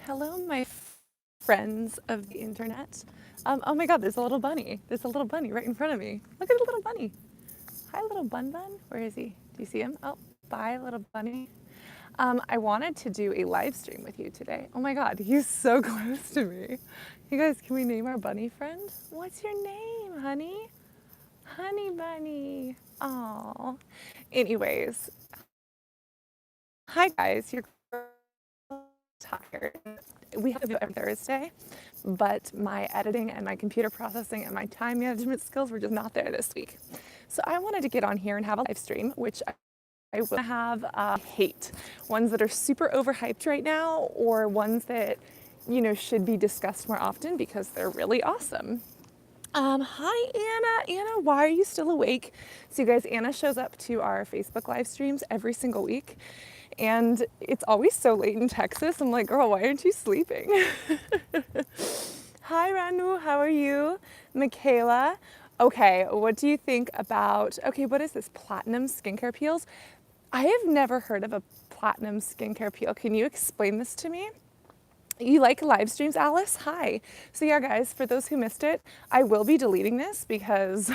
Hello, my friends of the internet. Oh my God, there's a little bunny. There's a little bunny right in front of me. Look at the little bunny. Hi, little bun bun. Where is he? Do you see him? Oh, bye, little bunny. I wanted to do a live stream with you today. Oh my God, he's so close to me. You guys, can we name our bunny friend? What's your name, honey? Honey bunny. Aw. Anyways, hi guys. You're tired. We have to do every Thursday, but my editing and my computer processing and my time management skills were just not there this week. So I wanted to get on here and have a live stream, which I will have hate. Ones that are super overhyped right now, or ones that, should be discussed more often because they're really awesome. Hi, Anna. Anna, why are you still awake? So you guys, Anna shows up to our Facebook live streams every single week. And it's always so late in Texas. I'm like, girl, why aren't you sleeping? Hi, Ranu. How are you? Michaela. Okay, what do you think about, what is this? Platinum skincare peels? I have never heard of a platinum skincare peel. Can you explain this to me? You like live streams, Alice? Hi. So yeah, guys, for those who missed it, I will be deleting this because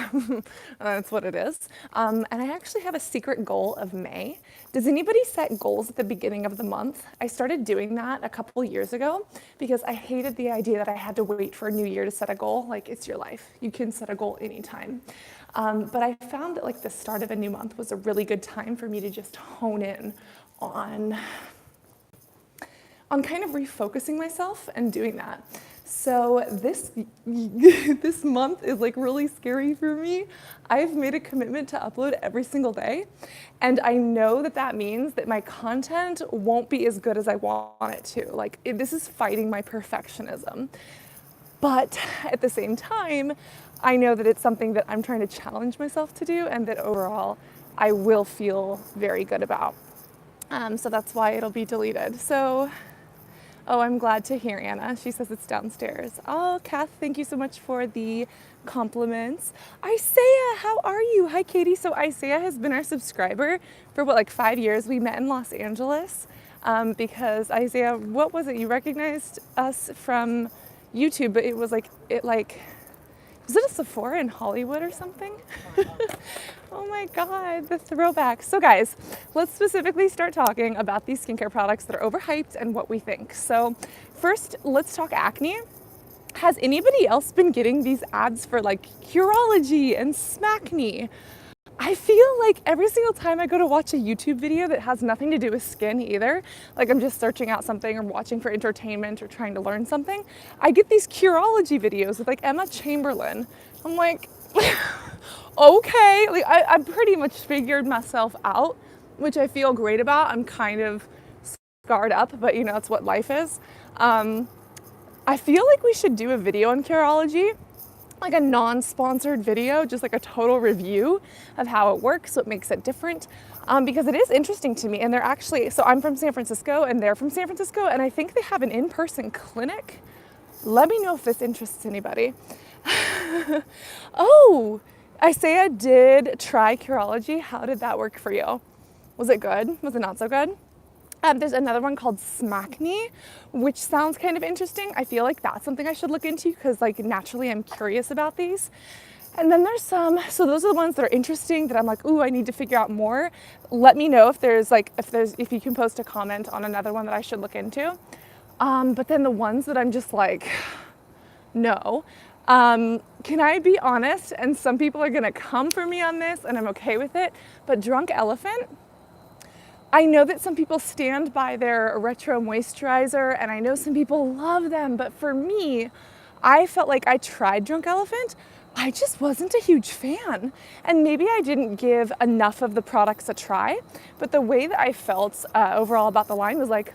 that's what it is. And I actually have a secret goal of May. Does anybody set goals at the beginning of the month? I started doing that a couple years ago because I hated the idea that I had to wait for a new year to set a goal. Like, it's your life. You can set a goal anytime. But I found that like the start of a new month was a really good time for me to just hone in on kind of refocusing myself and doing that. So this month is like really scary for me. I've made a commitment to upload every single day. And I know that that means that my content won't be as good as I want it to. Like, this is fighting my perfectionism. But at the same time, I know that it's something that I'm trying to challenge myself to do and that overall I will feel very good about. So that's why it'll be deleted. So, oh, I'm glad to hear, Anna. She says it's downstairs. Oh, Kath, thank you so much for the compliments. Isaiah, how are you? Hi, Katie. So Isaiah has been our subscriber for like 5 years. We met in Los Angeles because Isaiah, what was it? You recognized us from YouTube, but it was like, was it a Sephora in Hollywood or something? Oh my God, the throwback. So guys, let's specifically start talking about these skincare products that are overhyped and what we think. So first, let's talk acne. Has anybody else been getting these ads for like Curology and Smackney? I feel like every single time I go to watch a YouTube video that has nothing to do with skin either, like I'm just searching out something or watching for entertainment or trying to learn something, I get these Curology videos with like Emma Chamberlain. I'm like, okay, like I pretty much figured myself out, which I feel great about. I'm kind of scarred up, but that's what life is. I feel like we should do a video on Curology, like a non-sponsored video, just like a total review of how it works, what makes it different, because it is interesting to me. And they're actually, so I'm from San Francisco and they're from San Francisco, and I think they have an in-person clinic. Let me know if this interests anybody. Oh, Isaiah did try Curology. How did that work for you? Was it good? Was it not so good? There's another one called Smackney, which sounds kind of interesting. I feel like that's something I should look into because like naturally I'm curious about these. And then there's some, so those are the ones that are interesting that I'm like, ooh, I need to figure out more. Let me know if if you can post a comment on another one that I should look into. But then the ones that I'm just like, no. Can I be honest? And some people are gonna come for me on this and I'm okay with it, but Drunk Elephant, I know that some people stand by their retro moisturizer and I know some people love them, but for me, I felt like I tried Drunk Elephant. I just wasn't a huge fan. And maybe I didn't give enough of the products a try, but the way that I felt overall about the line was like,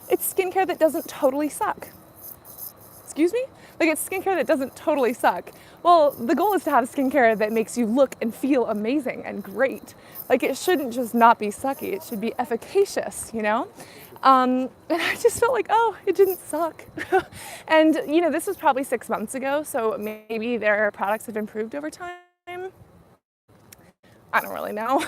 it's skincare that doesn't totally suck. Excuse me? Like, it's skincare that doesn't totally suck. Well, the goal is to have skincare that makes you look and feel amazing and great. Like, it shouldn't just not be sucky. It should be efficacious, And I just felt like, oh, it didn't suck. And, this was probably 6 months ago, so maybe their products have improved over time. I don't really know.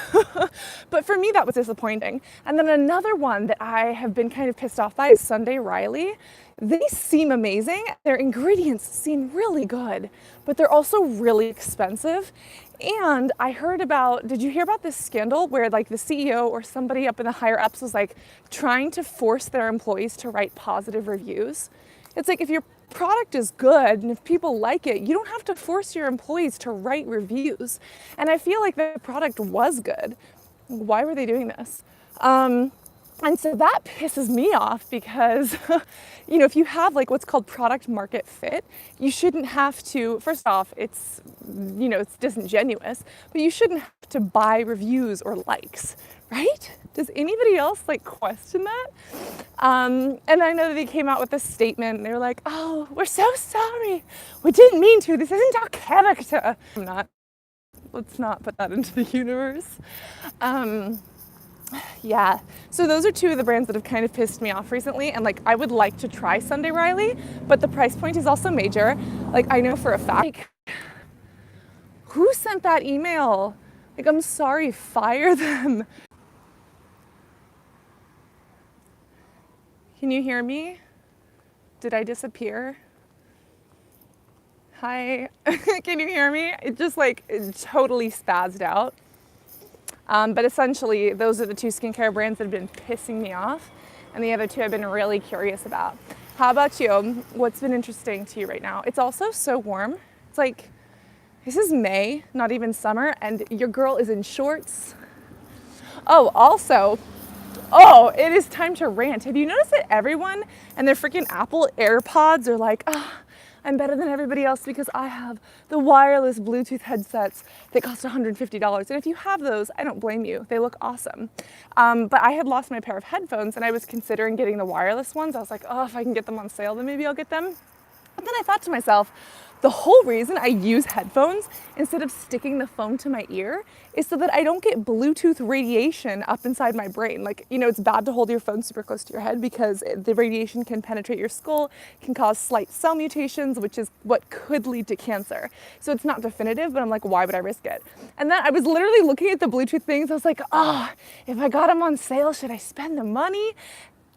But for me, that was disappointing. And then another one that I have been kind of pissed off by is Sunday Riley. They seem amazing. Their ingredients seem really good, but they're also really expensive. And I heard about, did you hear about this scandal where like the CEO or somebody up in the higher ups was like trying to force their employees to write positive reviews? It's like, if your product is good and if people like it, you don't have to force your employees to write reviews. And I feel like the product was good. Why were they doing this? And so that pisses me off because, you know, if you have like what's called product market fit, you shouldn't have to, first off, it's, you know, it's disingenuous, but you shouldn't have to buy reviews or likes, right? Does anybody else like question that? And I know that they came out with a statement and they were like, oh, we're so sorry. We didn't mean to. This isn't our character. Let's not put that into the universe. Yeah, so those are two of the brands that have kind of pissed me off recently, and like I would like to try Sunday Riley, but the price point is also major. Like I know for a fact, like, who sent that email? Like, I'm sorry, fire them. Can you hear me? Did I disappear? Hi, can you hear me? It just like it totally spazzed out. But essentially, those are the two skincare brands that have been pissing me off, and the other two I've been really curious about. How about you? What's been interesting to you right now? It's also so warm. It's like, this is May, not even summer, and your girl is in shorts. Oh, also, it is time to rant. Have you noticed that everyone and their freaking Apple AirPods are like, I'm better than everybody else because I have the wireless Bluetooth headsets that cost $150. And if you have those, I don't blame you. They look awesome. But I had lost my pair of headphones and I was considering getting the wireless ones. I was like, if I can get them on sale, then maybe I'll get them. But then I thought to myself, the whole reason I use headphones instead of sticking the phone to my ear is so that I don't get Bluetooth radiation up inside my brain. Like, you know, it's bad to hold your phone super close to your head because the radiation can penetrate your skull, can cause slight cell mutations, which is what could lead to cancer. So it's not definitive, but I'm like, why would I risk it? And then I was literally looking at the Bluetooth things. I was like, if I got them on sale, should I spend the money?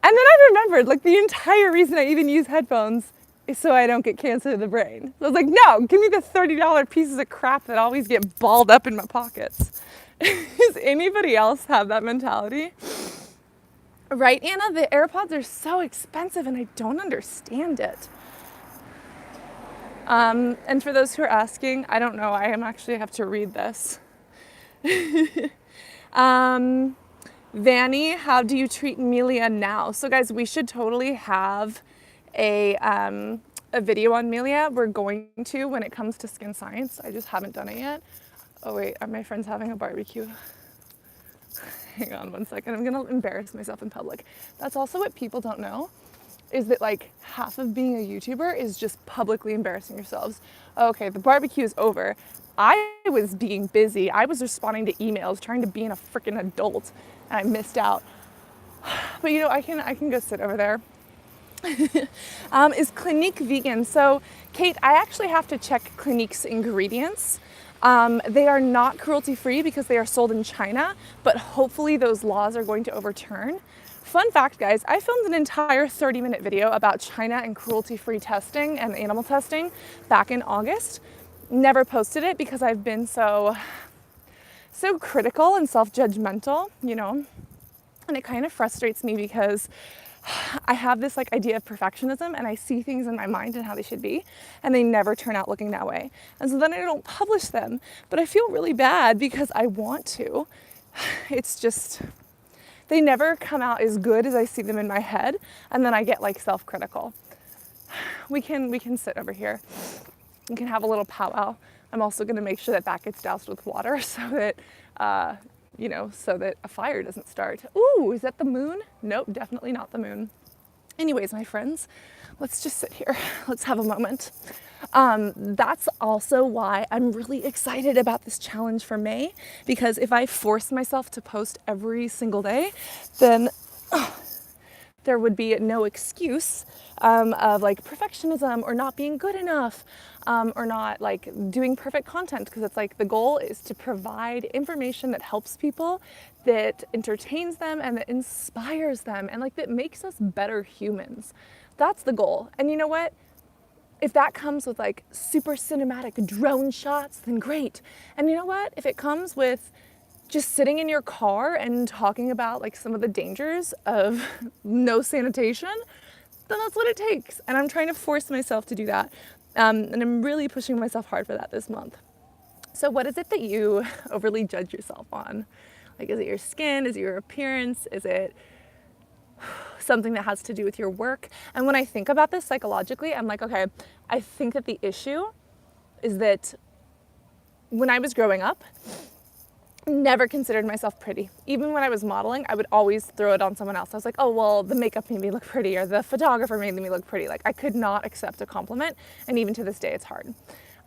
And then I remembered, like, the entire reason I even use headphones is so I don't get cancer of the brain. So I was like, no, give me the $30 pieces of crap that always get balled up in my pockets. Does anybody else have that mentality? Right, Anna? The AirPods are so expensive and I don't understand it. And for those who are asking, I don't know, I actually have to read this. Vanny, how do you treat Melia now? So guys, we should totally have a video on Melia. We're going to when it comes to skin science. I just haven't done it yet. Oh wait, are my friends having a barbecue? Hang on one second. I'm gonna embarrass myself in public. That's also what people don't know, is that like half of being a YouTuber is just publicly embarrassing yourselves. Okay, the barbecue is over. I was being busy. I was responding to emails, trying to be a freaking adult, and I missed out. But you know, I can go sit over there. Is Clinique vegan? So Kate, I actually have to check Clinique's ingredients. They are not cruelty-free because they are sold in China, but hopefully those laws are going to overturn. Fun fact, guys, I filmed an entire 30-minute video about China and cruelty-free testing and animal testing back in August. Never posted it because I've been so critical and self-judgmental, you know, and it kind of frustrates me because I have this like idea of perfectionism and I see things in my mind and how they should be, and they never turn out looking that way. And so then I don't publish them, but I feel really bad because I want to. It's just, they never come out as good as I see them in my head, and then I get like self-critical. We can sit over here. We can have a little powwow. I'm also gonna make sure that that gets doused with water so that, you know, so that a fire doesn't start. Ooh, is that the moon? Nope, definitely not the moon. Anyways, my friends, let's just sit here. Let's have a moment. That's also why I'm really excited about this challenge for May, because if I force myself to post every single day, then there would be no excuse of like perfectionism or not being good enough or not like doing perfect content, because it's like the goal is to provide information that helps people, that entertains them and that inspires them and like that makes us better humans. That's the goal. And you know what? If that comes with like super cinematic drone shots, then great. And you know what? If it comes with just sitting in your car and talking about like some of the dangers of no sanitation, then that's what it takes. And I'm trying to force myself to do that. And I'm really pushing myself hard for that this month. So what is it that you overly judge yourself on? Like, is it your skin? Is it your appearance? Is it something that has to do with your work? And when I think about this psychologically, I'm like, okay, I think that the issue is that when I was growing up, never considered myself pretty. Even when I was modeling, I would always throw it on someone else. I was like, oh, well, the makeup made me look pretty, or the photographer made me look pretty. Like, I could not accept a compliment, and even to this day, it's hard.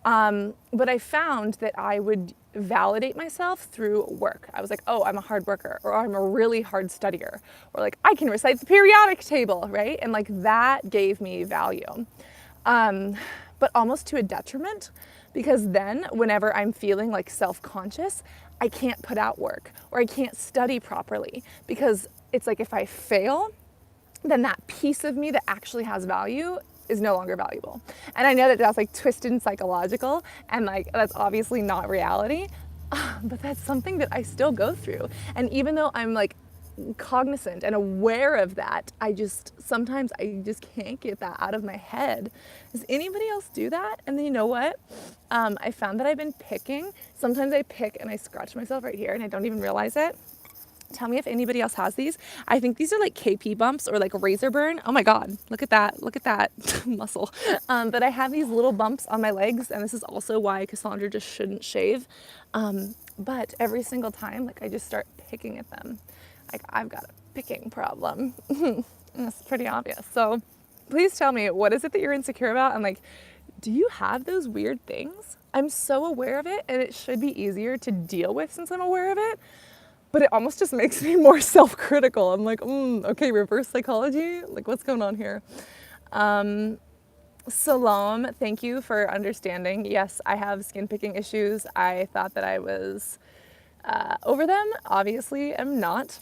But I found that I would validate myself through work. I was like, oh, I'm a hard worker, or I'm a really hard studier, or like, I can recite the periodic table, right? And like, that gave me value. But almost to a detriment, because then whenever I'm feeling like self-conscious, I can't put out work or I can't study properly, because it's like if I fail, then that piece of me that actually has value is no longer valuable. And I know that that's like twisted and psychological, and like that's obviously not reality, but that's something that I still go through. And even though I'm like cognizant and aware of that, sometimes I just can't get that out of my head. Does anybody else do that? And then you know what? I found that I've been picking. Sometimes I pick and I scratch myself right here and I don't even realize it. Tell me if anybody else has these. I think these are like KP bumps or like razor burn. Oh my God, look at that muscle. But I have these little bumps on my legs, and this is also why Cassandra just shouldn't shave. But every single time, like I just start picking at them. Like, I've got a picking problem. That's pretty obvious. So please tell me, what is it that you're insecure about? And like, do you have those weird things? I'm so aware of it, and it should be easier to deal with since I'm aware of it. But it almost just makes me more self-critical. I'm like, okay, reverse psychology? Like, what's going on here? Salome, thank you for understanding. Yes, I have skin picking issues. I thought that I was over them. Obviously, I'm not.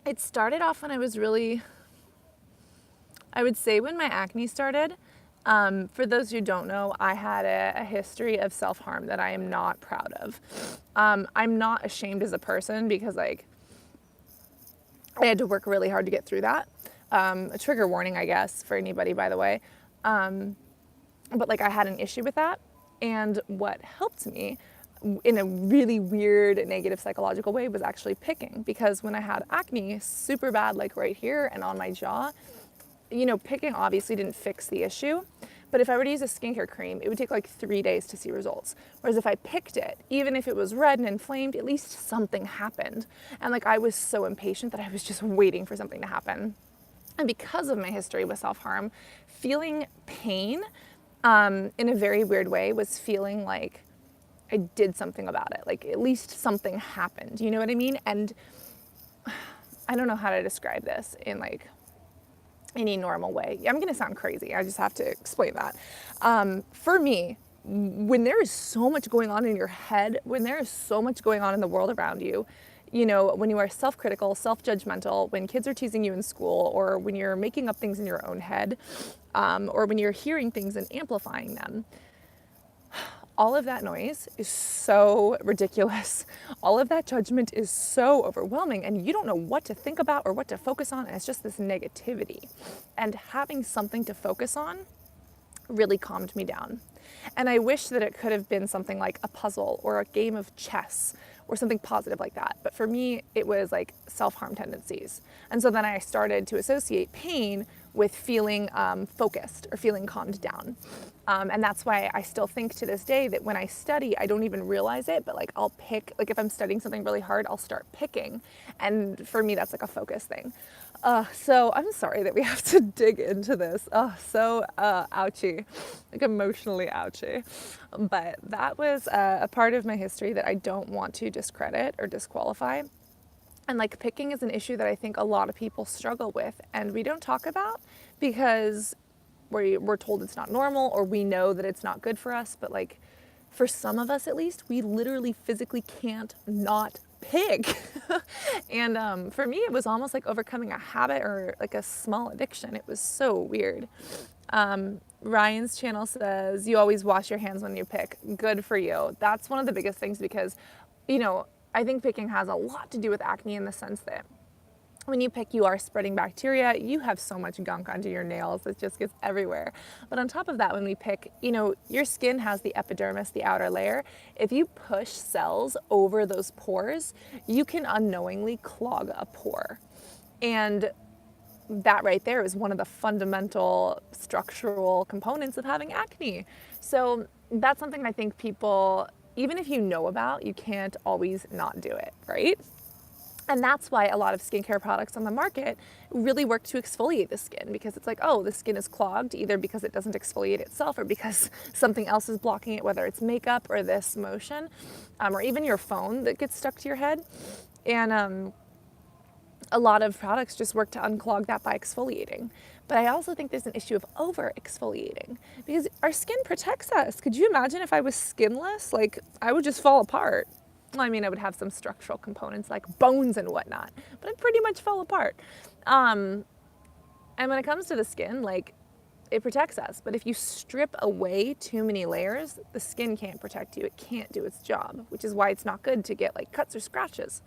It started off when I was I would say when my acne started. For those who don't know, I had a history of self-harm that I am not proud of. I'm not ashamed as a person, because like I had to work really hard to get through that. A trigger warning, I guess, for anybody, by the way. But like I had an issue with that. And what helped me in a really weird negative psychological way was actually picking, because when I had acne super bad, like right here and on my jaw, you know, picking obviously didn't fix the issue, but if I were to use a skincare cream, it would take like 3 days to see results. Whereas if I picked it, even if it was red and inflamed, at least something happened. And like I was so impatient that I was just waiting for something to happen. And because of my history with self-harm, feeling pain in a very weird way was feeling like I did something about it. Like at least something happened, you know what I mean? And I don't know how to describe this in like any normal way. I'm gonna sound crazy. I just have to explain that. For me, when there is so much going on in your head, when there is so much going on in the world around you, you know, when you are self-critical, self-judgmental, when kids are teasing you in school, or when you're making up things in your own head, or when you're hearing things and amplifying them, all of that noise is so ridiculous. All of that judgment is so overwhelming, and you don't know what to think about or what to focus on, and it's just this negativity. And having something to focus on really calmed me down. And I wish that it could have been something like a puzzle or a game of chess or something positive like that. But for me, it was like self-harm tendencies. And so then I started to associate pain with feeling focused or feeling calmed down. And that's why I still think to this day that when I study, I don't even realize it, but like I'll pick, like if I'm studying something really hard, I'll start picking. And for me, that's like a focus thing. So I'm sorry that we have to dig into this. So ouchy, like emotionally ouchy. But that was a part of my history that I don't want to discredit or disqualify. And like picking is an issue that I think a lot of people struggle with and we don't talk about because we're told it's not normal or we know that it's not good for us. But like for some of us at least, we literally physically can't not pick. And for me, it was almost like overcoming a habit or like a small addiction. It was so weird. Ryan's channel says, you always wash your hands when you pick. Good for you. That's one of the biggest things because, you know, I think picking has a lot to do with acne in the sense that when you pick, you are spreading bacteria. You have so much gunk under your nails. It just gets everywhere. But on top of that, when we pick, you know, your skin has the epidermis, the outer layer. If you push cells over those pores, you can unknowingly clog a pore. And that right there is one of the fundamental structural components of having acne. So that's something I think people, even if you know about, you can't always not do it, right? And that's why a lot of skincare products on the market really work to exfoliate the skin because it's like, oh, the skin is clogged either because it doesn't exfoliate itself or because something else is blocking it, whether it's makeup or this motion, or even your phone that gets stuck to your head. And a lot of products just work to unclog that by exfoliating. But I also think there's an issue of over exfoliating because our skin protects us. Could you imagine if I was skinless? Like I would just fall apart. Well, I mean, I would have some structural components like bones and whatnot, but I'd pretty much fall apart. And when it comes to the skin, like it protects us. But if you strip away too many layers, the skin can't protect you. It can't do its job, which is why it's not good to get like cuts or scratches.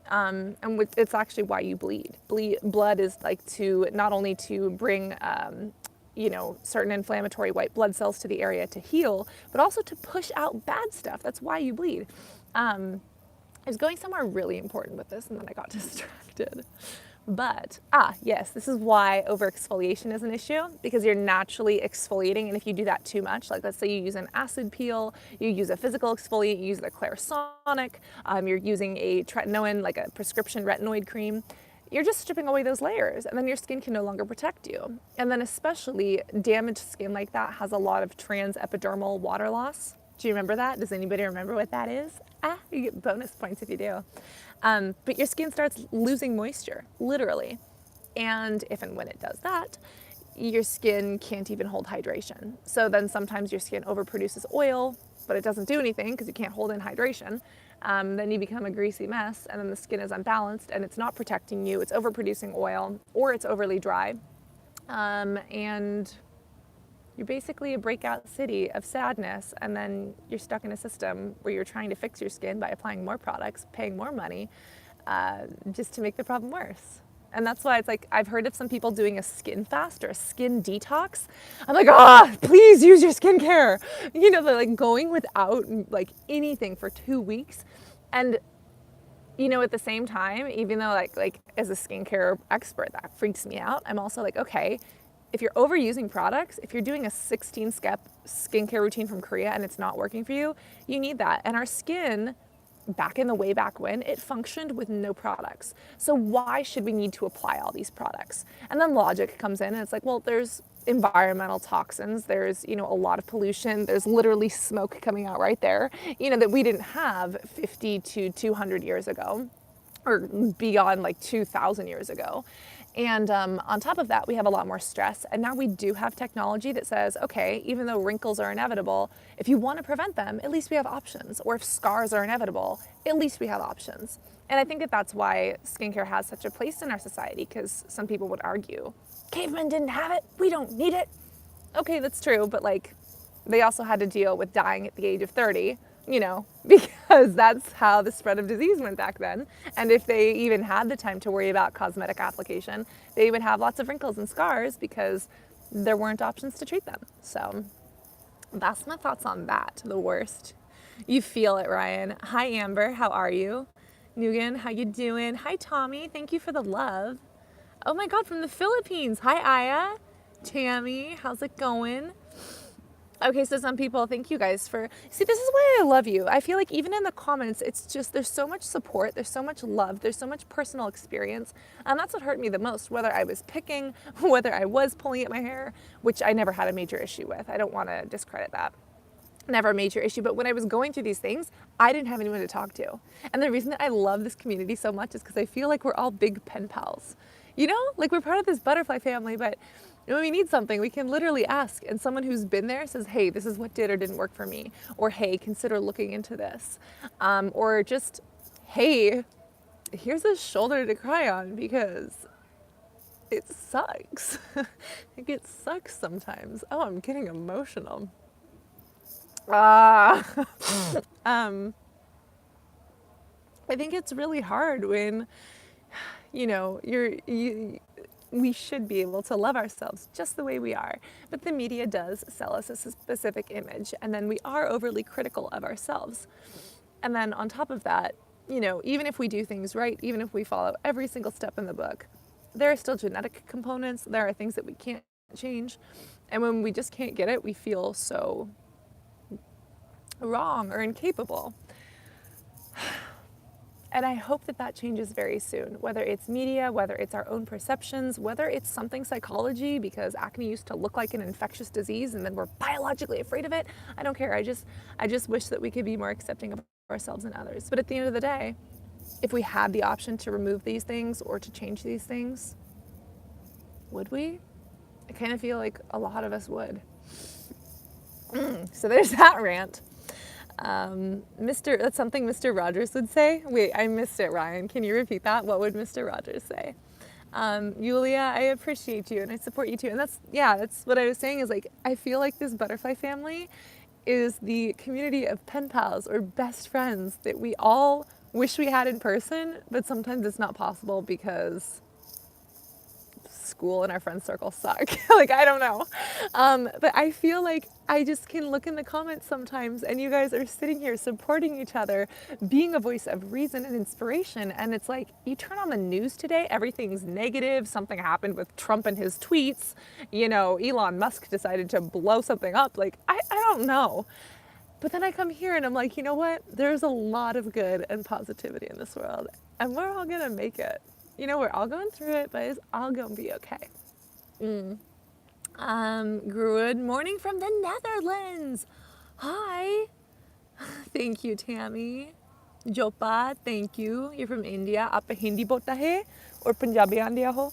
And it's actually why you bleed. Blood is like to not only to bring, you know, certain inflammatory white blood cells to the area to heal, but also to push out bad stuff. That's why you bleed. I was going somewhere really important with this and then I got distracted. But, yes, this is why overexfoliation is an issue because you're naturally exfoliating. And if you do that too much, like let's say you use an acid peel, you use a physical exfoliant, you use the Clarisonic, you're using a tretinoin, like a prescription retinoid cream, you're just stripping away those layers and then your skin can no longer protect you. And then especially damaged skin like that has a lot of transepidermal water loss. Do you remember that? Does anybody remember what that is? You get bonus points if you do. But your skin starts losing moisture, literally. And if and when it does that, your skin can't even hold hydration. So then sometimes your skin overproduces oil, but it doesn't do anything because you can't hold in hydration. Then you become a greasy mess and then the skin is unbalanced and it's not protecting you. It's overproducing oil or it's overly dry. And you're basically a breakout city of sadness, and then you're stuck in a system where you're trying to fix your skin by applying more products, paying more money, just to make the problem worse. And that's why it's like, I've heard of some people doing a skin fast or a skin detox. I'm like, please use your skincare. You know, they're like going without like anything for 2 weeks. And, you know, at the same time, even though like as a skincare expert, that freaks me out. I'm also like, okay, if you're overusing products, if you're doing a 16-step skincare routine from Korea and it's not working for you, you need that. And our skin, back in the way back when, it functioned with no products. So why should we need to apply all these products? And then logic comes in and it's like, well, there's environmental toxins, there's, you know, a lot of pollution, there's literally smoke coming out right there, you know, that we didn't have 50 to 200 years ago or beyond like 2,000 years ago. And on top of that, we have a lot more stress. And now we do have technology that says, okay, even though wrinkles are inevitable, if you want to prevent them, at least we have options. Or if scars are inevitable, at least we have options. And I think that that's why skincare has such a place in our society, because some people would argue, cavemen didn't have it, we don't need it. Okay, that's true, but like they also had to deal with dying at the age of 30, you know, because that's how the spread of disease went back then. And if they even had the time to worry about cosmetic application, they would have lots of wrinkles and scars because there weren't options to treat them. So that's my thoughts on that, the worst. You feel it, Ryan. Hi, Amber, how are you? Nugan, how you doing? Hi, Tommy, thank you for the love. Oh my God, from the Philippines. Hi, Aya. Tammy, how's it going? Okay, so some people, thank you guys for, see, this is why I love you. I feel like even in the comments, it's just, there's so much support, there's so much love, there's so much personal experience. And that's what hurt me the most, whether I was picking, whether I was pulling at my hair, which I never had a major issue with. I don't want to discredit that. never a major issue. But when I was going through these things, I didn't have anyone to talk to. And the reason that I love this community so much is because I feel like we're all big pen pals. You know, like we're part of this butterfly family, but when we need something, we can literally ask. And someone who's been there says, hey, this is what did or didn't work for me. Or, hey, consider looking into this. Or just, hey, here's a shoulder to cry on because it sucks. Like it sucks sometimes. Oh, I'm getting emotional. I think it's really hard when, you know, we should be able to love ourselves just the way we are. But the media does sell us a specific image, and then we are overly critical of ourselves. And then on top of that, you know, even if we do things right, even if we follow every single step in the book, there are still genetic components. There are things that we can't change. And when we just can't get it, we feel so wrong or incapable. And I hope that that changes very soon, whether it's media, whether it's our own perceptions, whether it's something psychology, because acne used to look like an infectious disease and then we're biologically afraid of it. I don't care. I just wish that we could be more accepting of ourselves and others. But at the end of the day, if we had the option to remove these things or to change these things, would we? I kind of feel like a lot of us would. So there's that rant. That's something Mr. Rogers would say. Wait, I missed it, Ryan. Can you repeat that? What would Mr. Rogers say? Yulia, I appreciate you and I support you too. And that's what I was saying is like, I feel like this butterfly family is the community of pen pals or best friends that we all wish we had in person, but sometimes it's not possible because school and our friend circle suck. Like, I don't know. But I feel like I just can look in the comments sometimes and you guys are sitting here supporting each other, being a voice of reason and inspiration. And it's like, you turn on the news today, everything's negative. Something happened with Trump and his tweets. You know, Elon Musk decided to blow something up. Like, I don't know. But then I come here and I'm like, you know what? There's a lot of good and positivity in this world. And we're all gonna make it. You know, we're all going through it, but it's all gonna be okay. Good morning from the Netherlands. Hi. Thank you, Tammy. Jopa, thank you. You're from India. Aap Hindi bolta hai or Punjabi aandiya ho?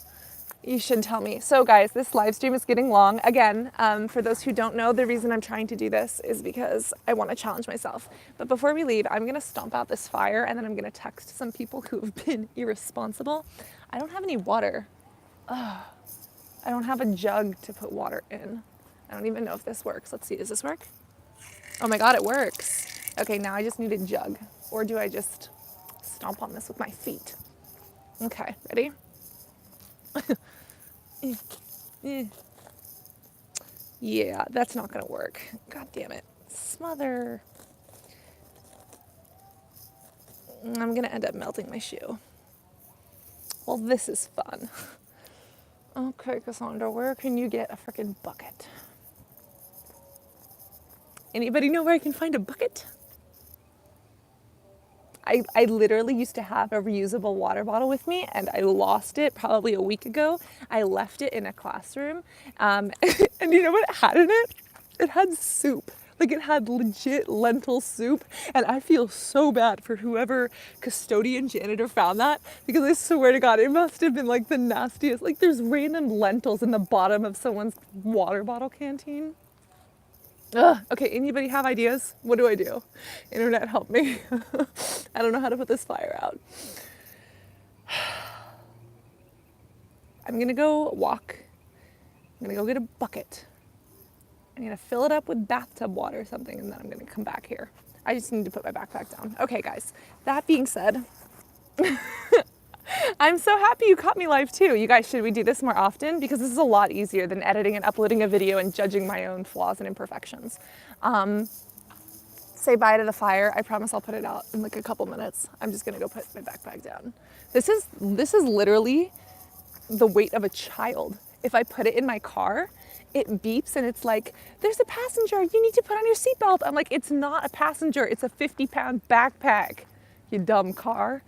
You should tell me. So guys, this live stream is getting long. Again, for those who don't know, the reason I'm trying to do this is because I want to challenge myself. But before we leave, I'm going to stomp out this fire and then I'm going to text some people who have been irresponsible. I don't have any water. I don't have a jug to put water in. I don't even know if this works. Let's see, does this work? Oh my God, it works. Okay, now I just need a jug. Or do I just stomp on this with my feet? Okay, ready? Yeah, that's not gonna work. God damn it. Smother. I'm gonna end up melting my shoe. Well, this is fun. Okay, Cassandra, where can you get a freaking bucket? Anybody know where I can find a bucket? I literally used to have a reusable water bottle with me and I lost it probably a week ago. I left it in a classroom. And you know what it had in it? It had soup. Like it had legit lentil soup. And I feel so bad for whoever custodian janitor found that because I swear to God, it must have been like the nastiest. Like there's random lentils in the bottom of someone's water bottle canteen. Ugh. Okay, anybody have ideas? What do I do? Internet, help me. I don't know how to put this fire out. I'm gonna go walk. I'm gonna go get a bucket. I'm gonna fill it up with bathtub water or something, and then I'm gonna come back here. I just need to put my backpack down. Okay, guys, that being said, I'm so happy you caught me live too. You guys, should we do this more often? Because this is a lot easier than editing and uploading a video and judging my own flaws and imperfections. Say bye to the fire. I promise I'll put it out in like a couple minutes. I'm just gonna go put my backpack down. This is literally the weight of a child. If I put it in my car, it beeps and it's like, there's a passenger, you need to put on your seatbelt. I'm like, it's not a passenger, it's a 50-pound backpack, you dumb car.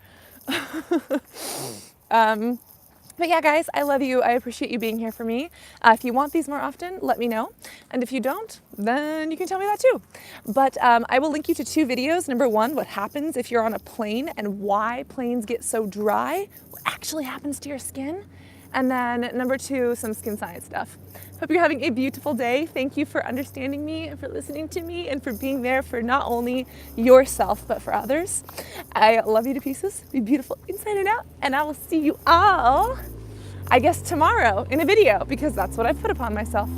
But yeah, guys, I love you. I appreciate you being here for me. If you want these more often, let me know. And if you don't, then you can tell me that too. But I will link you to 2 videos. Number 1, what happens if you're on a plane and why planes get so dry, what actually happens to your skin. And then number 2, some skin science stuff. Hope you're having a beautiful day. Thank you for understanding me and for listening to me and for being there for not only yourself, but for others. I love you to pieces. Be beautiful inside and out. And I will see you all, I guess, tomorrow in a video, because that's what I put upon myself.